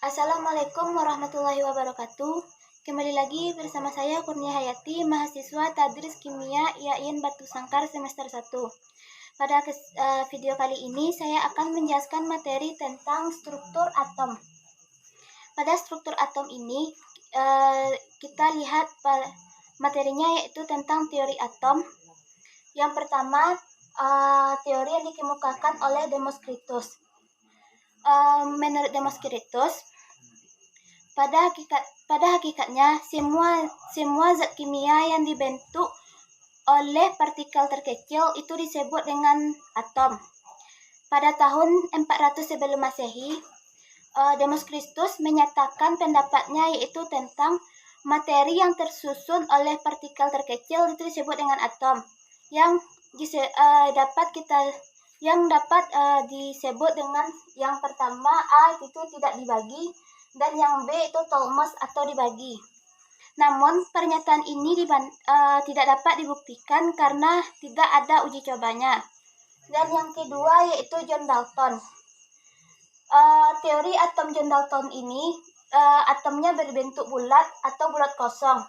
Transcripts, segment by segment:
Assalamualaikum warahmatullahi wabarakatuh. Kembali lagi bersama saya Kurnia Hayati, mahasiswa Tadris Kimia IAIN Batu Sangkar semester 1. Pada video kali ini saya akan menjelaskan materi tentang struktur atom. Pada struktur atom ini kita lihat materinya yaitu tentang teori atom. Yang pertama, teori yang dikemukakan oleh Demoskritus. Menurut Demoskritus, pada hakikatnya semua zat kimia yang dibentuk oleh partikel terkecil itu disebut dengan atom. Pada tahun 400 sebelum Masehi, Demoskritus menyatakan pendapatnya yaitu tentang materi yang tersusun oleh partikel terkecil itu disebut dengan atom, yang dapat disebut dengan yang pertama A itu tidak dibagi, dan yang B itu tolmos atau dibagi. Namun pernyataan ini tidak dapat dibuktikan karena tidak ada uji cobanya. Dan yang kedua yaitu John Dalton. Teori atom John Dalton ini atomnya berbentuk bulat atau bulat kosong.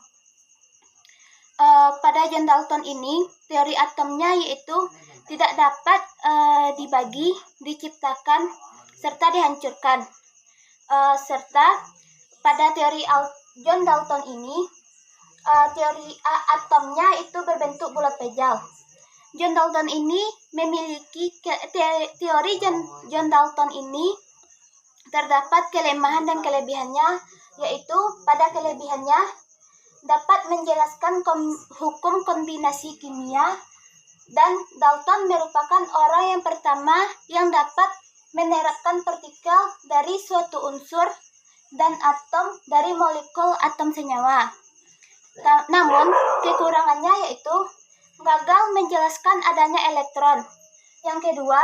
Pada John Dalton ini teori atomnya yaitu tidak dapat dibagi, diciptakan, serta dihancurkan. Serta pada teori John Dalton ini teori atomnya itu berbentuk bulat pejal. John Dalton ini memiliki teori John Dalton ini terdapat kelemahan dan kelebihannya, yaitu pada kelebihannya dapat menjelaskan hukum kombinasi kimia, dan Dalton merupakan orang yang pertama yang dapat menerapkan partikel dari suatu unsur dan atom dari molekul atom senyawa. Namun, kekurangannya yaitu gagal menjelaskan adanya elektron. Yang kedua,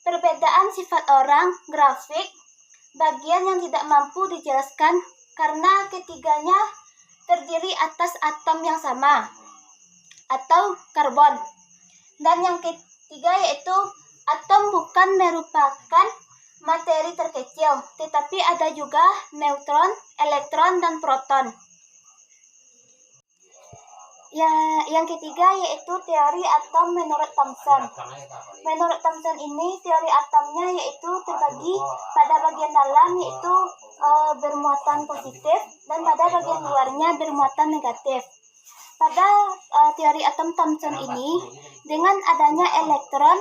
perbedaan sifat orang, grafik, bagian yang tidak mampu dijelaskan karena ketiganya terdiri atas atom yang sama atau karbon. Dan yang ketiga yaitu atom bukan merupakan materi terkecil, tetapi ada juga neutron, elektron, dan proton. Yang ketiga yaitu teori atom menurut Thomson. Menurut Thomson ini teori atomnya yaitu terbagi pada bagian dalam yaitu bermuatan positif dan pada bagian luarnya bermuatan negatif. Pada teori atom Thomson ini, dengan adanya elektron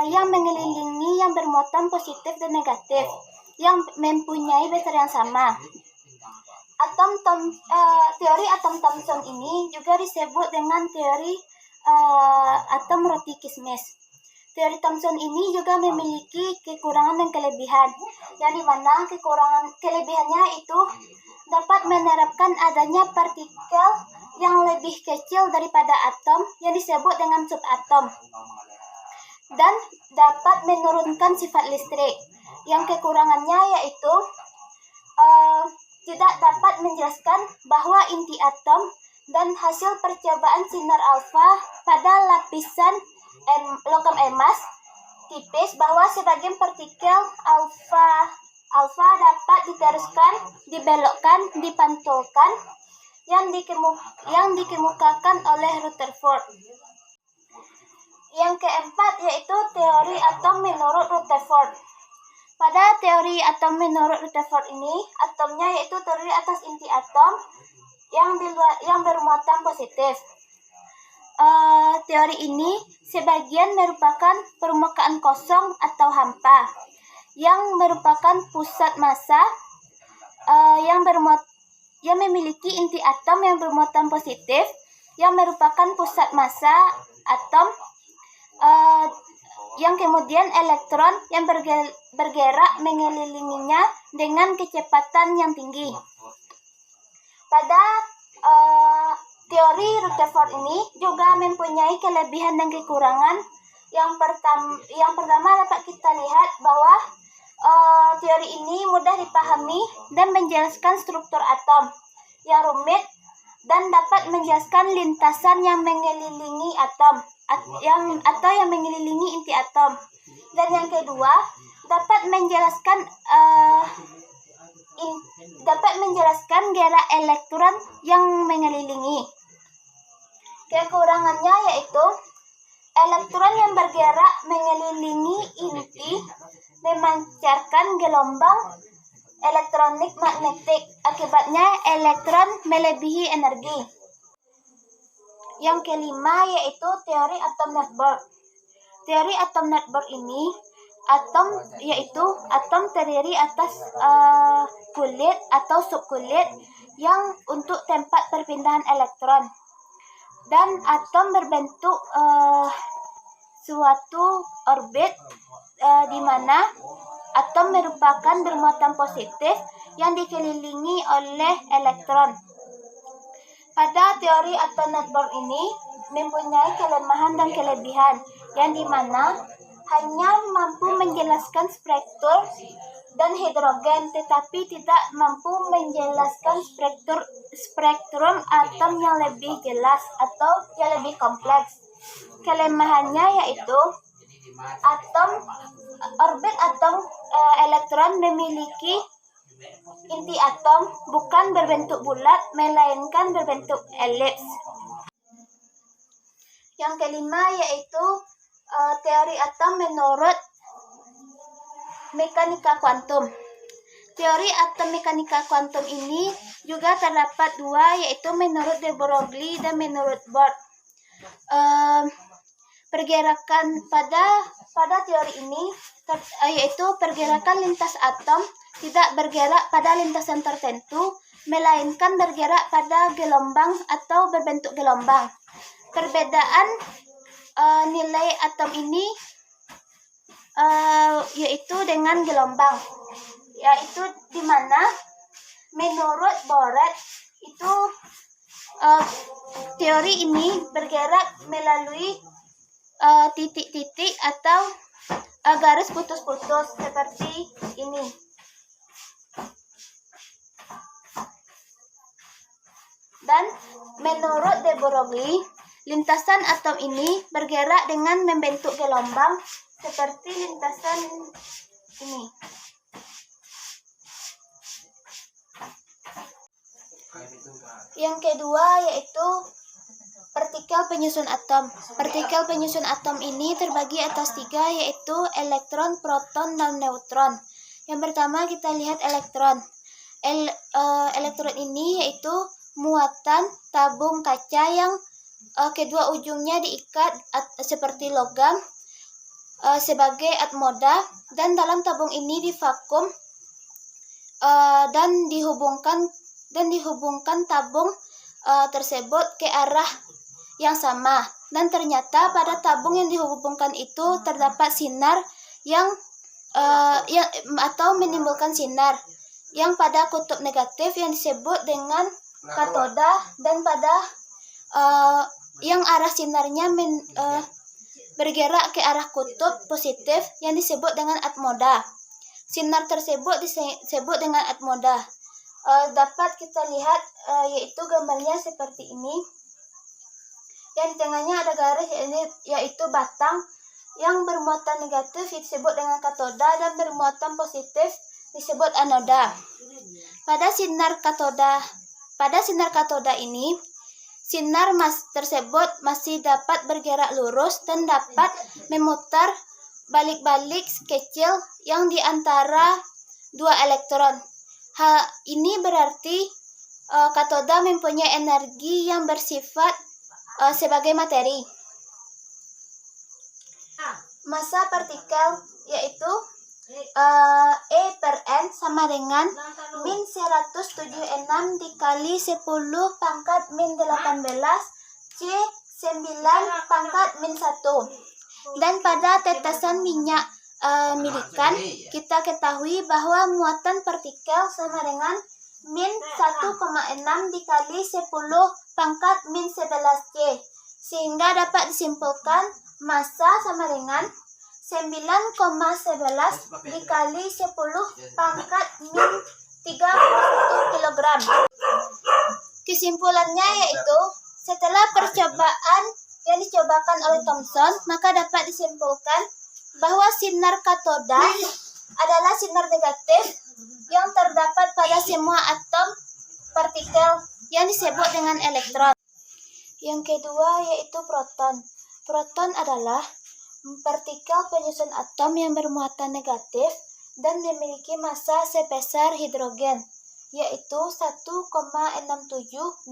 yang mengelilingi yang bermuatan positif dan negatif yang mempunyai besar yang sama. Teori atom Thomson ini juga disebut dengan teori atom roti kismis. Teori Thomson ini juga memiliki kekurangan dan kelebihan, yang dimana kelebihannya itu dapat menerapkan adanya partikel yang lebih kecil daripada atom yang disebut dengan subatom, dan dapat menurunkan sifat listrik. Yang kekurangannya yaitu tidak dapat menjelaskan bahwa inti atom dan hasil percobaan sinar alfa pada lapisan logam emas tipis bahwa sebagian partikel alfa dapat diteruskan, dibelokkan, dipantulkan yang dikemukakan oleh Rutherford. Yang keempat yaitu teori atom menurut Rutherford. Pada teori atom menurut Rutherford ini, atomnya yaitu terdiri atas inti atom yang bermuatan positif. Teori ini sebagian merupakan permukaan kosong atau hampa, yang merupakan pusat massa yang memiliki inti atom yang bermuatan positif, yang merupakan pusat massa atom, yang kemudian elektron yang bergerak mengelilinginya dengan kecepatan yang tinggi. Pada teori Rutherford ini juga mempunyai kelebihan dan kekurangan. Yang pertama dapat kita lihat bahwa teori ini mudah dipahami dan menjelaskan struktur atom yang rumit, dan dapat menjelaskan lintasan yang mengelilingi atom atau yang mengelilingi inti atom. Dan yang kedua, dapat menjelaskan dapat menjelaskan gerak elektron yang mengelilingi. Kekurangannya yaitu elektron yang bergerak mengelilingi inti memancarkan gelombang elektronik magnetik. Akibatnya elektron melebihi energi. Yang kelima yaitu teori atom network. Teori atom network ini atom terdiri atas kulit atau subkulit yang untuk tempat perpindahan elektron, dan atom berbentuk suatu orbit di mana atom merupakan bermuatan positif yang dikelilingi oleh elektron. Pada teori atom network ini mempunyai kelemahan dan kelebihan, yang dimana hanya mampu menjelaskan spektur dan hidrogen, tetapi tidak mampu menjelaskan spektrum atom yang lebih jelas atau yang lebih kompleks. Kelemahannya yaitu orbit atom elektron memiliki inti atom bukan berbentuk bulat, melainkan berbentuk elips. Yang kelima yaitu teori atom menurut mekanika kuantum. Teori atom mekanika kuantum ini juga terdapat dua, yaitu menurut de Broglie dan menurut Bohr. Pergerakan pada teori ini yaitu pergerakan lintas atom tidak bergerak pada lintasan tertentu, melainkan bergerak pada gelombang atau berbentuk gelombang. Perbedaan nilai atom ini yaitu dengan gelombang, yaitu di mana menurut Bohr itu teori ini bergerak melalui titik-titik atau garis putus-putus seperti ini. Dan menurut de Broglie, lintasan atom ini bergerak dengan membentuk gelombang seperti lintasan ini. Yang kedua yaitu partikel penyusun atom. Partikel penyusun atom ini terbagi atas tiga, yaitu elektron, proton, dan neutron. Yang pertama kita lihat elektron. Elektron ini yaitu muatan tabung kaca yang kedua ujungnya diikat seperti logam sebagai atmoda, dan dalam tabung ini divakum dan dihubungkan tabung tersebut ke arah yang sama, dan ternyata pada tabung yang dihubungkan itu terdapat sinar yang atau menimbulkan sinar yang pada kutub negatif yang disebut dengan katoda, dan pada yang arah sinarnya bergerak ke arah kutub positif yang disebut dengan atmoda. Sinar tersebut disebut dengan atmoda. Dapat kita lihat yaitu gambarnya seperti ini. Yang di tengahnya ada garis yaitu batang yang bermuatan negatif disebut dengan katoda, dan bermuatan positif disebut anoda. Pada sinar katoda ini, sinar tersebut masih dapat bergerak lurus dan dapat memutar balik-balik kecil yang di antara dua elektron. Hal ini berarti katoda mempunyai energi yang bersifat sebagai materi. Massa partikel yaitu E per N sama dengan min 176 dikali 10 pangkat min 18 C 9 pangkat min 1. Dan pada tetesan minyak milikan kita ketahui bahwa muatan partikel sama dengan min 1,6 dikali 10 pangkat min 11 C, sehingga dapat disimpulkan massa sama dengan 9,11 dikali 10 pangkat min 31 kg. Kesimpulannya yaitu, setelah percobaan yang dicobakan oleh Thomson, maka dapat disimpulkan bahwa sinar katoda adalah sinar negatif yang terdapat pada semua atom partikel yang disebut dengan elektron. Yang kedua yaitu proton. Proton adalah partikel penyusun atom yang bermuatan negatif dan memiliki massa sebesar hidrogen, yaitu 1,67262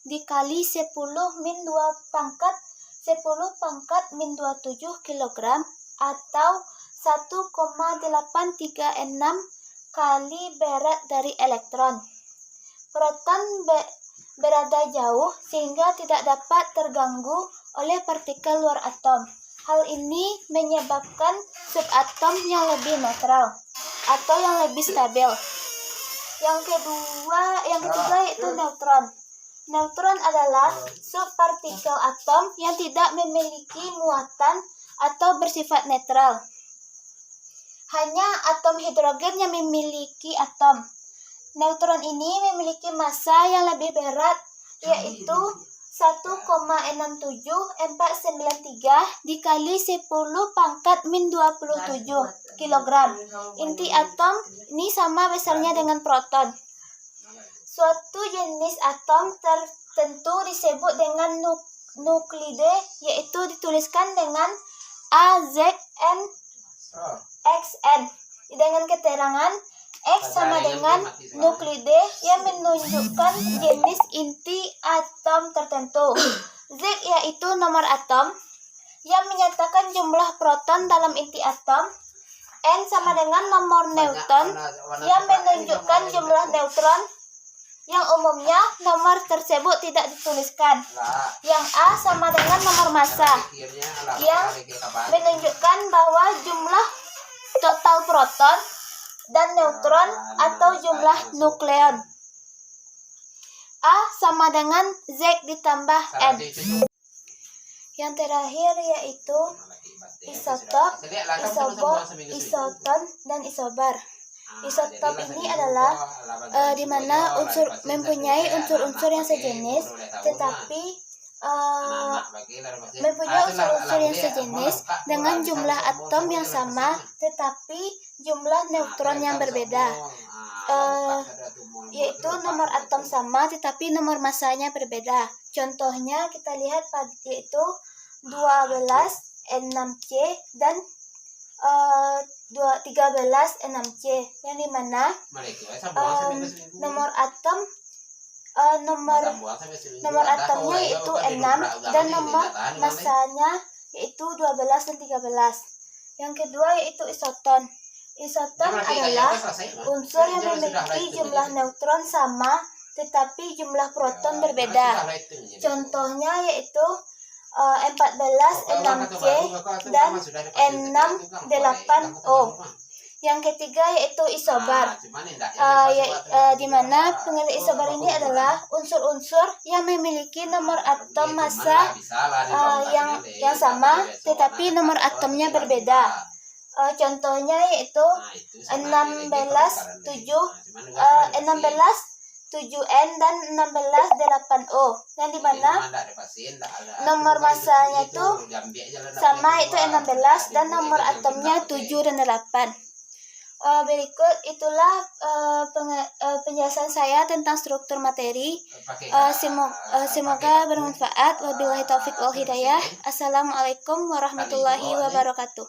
dikali 10 min 2 pangkat 10 pangkat min 27 kg atau 1,836 kali berat dari elektron. Proton berada jauh sehingga tidak dapat terganggu oleh partikel luar atom. Hal ini menyebabkan subatom yang lebih netral atau yang lebih stabil. Yang ketiga yaitu neutron. Neutron adalah subpartikel atom yang tidak memiliki muatan atau bersifat netral. Hanya atom hidrogen yang memiliki atom. Neutron ini memiliki massa yang lebih berat, yaitu 1,67493 dikali 10 pangkat min 27 kg. Inti atom ini sama besarnya dengan proton. Suatu jenis atom tertentu disebut dengan nuklide, yaitu dituliskan dengan AZN XN dengan keterangan X sama dengan nuklide yang menunjukkan jenis inti atom tertentu. Z yaitu nomor atom yang menyatakan jumlah proton dalam inti atom. N sama dengan nomor neutron yang menunjukkan jumlah neutron. Yang umumnya nomor tersebut tidak dituliskan. Yang A sama dengan nomor massa yang menunjukkan bahwa jumlah total proton dan neutron atau jumlah nukleon. A sama dengan Z ditambah N. Yang terakhir yaitu isotop, isoton, dan isobar. Isotop ini adalah di mana mempunyai unsur-unsur yang sejenis, tetapi mempunyai unsur-unsur yang sejenis dengan jumlah atom yang sama, tetapi jumlah neutron yang berbeda, yaitu nomor atom sama, tetapi nomor massanya berbeda. Contohnya kita lihat yaitu 12 6C dan 13 6C, yang dimana nomor atomnya yaitu 6 dan nomor massanya yaitu 12 dan 13. Yang kedua yaitu isoton. Isoton adalah unsur yang memiliki jumlah neutron sama tetapi jumlah proton berbeda. Contohnya yaitu 14 6C dan N6 8O. Yang ketiga yaitu isobar, di mana pengertian isobar ini adalah unsur-unsur yang memiliki nomor atom massa yang sama tetapi nomor atomnya berbeda. Contohnya yaitu 7N dan 8O, yang dimana nomor massanya itu sama, yaitu 16 dan nomor atomnya 7 dan 8. Berikut itulah penjelasan saya tentang struktur materi. Semoga bermanfaat. Wabillahi taufiq wal hidayah. Assalamualaikum warahmatullahi wabarakatuh.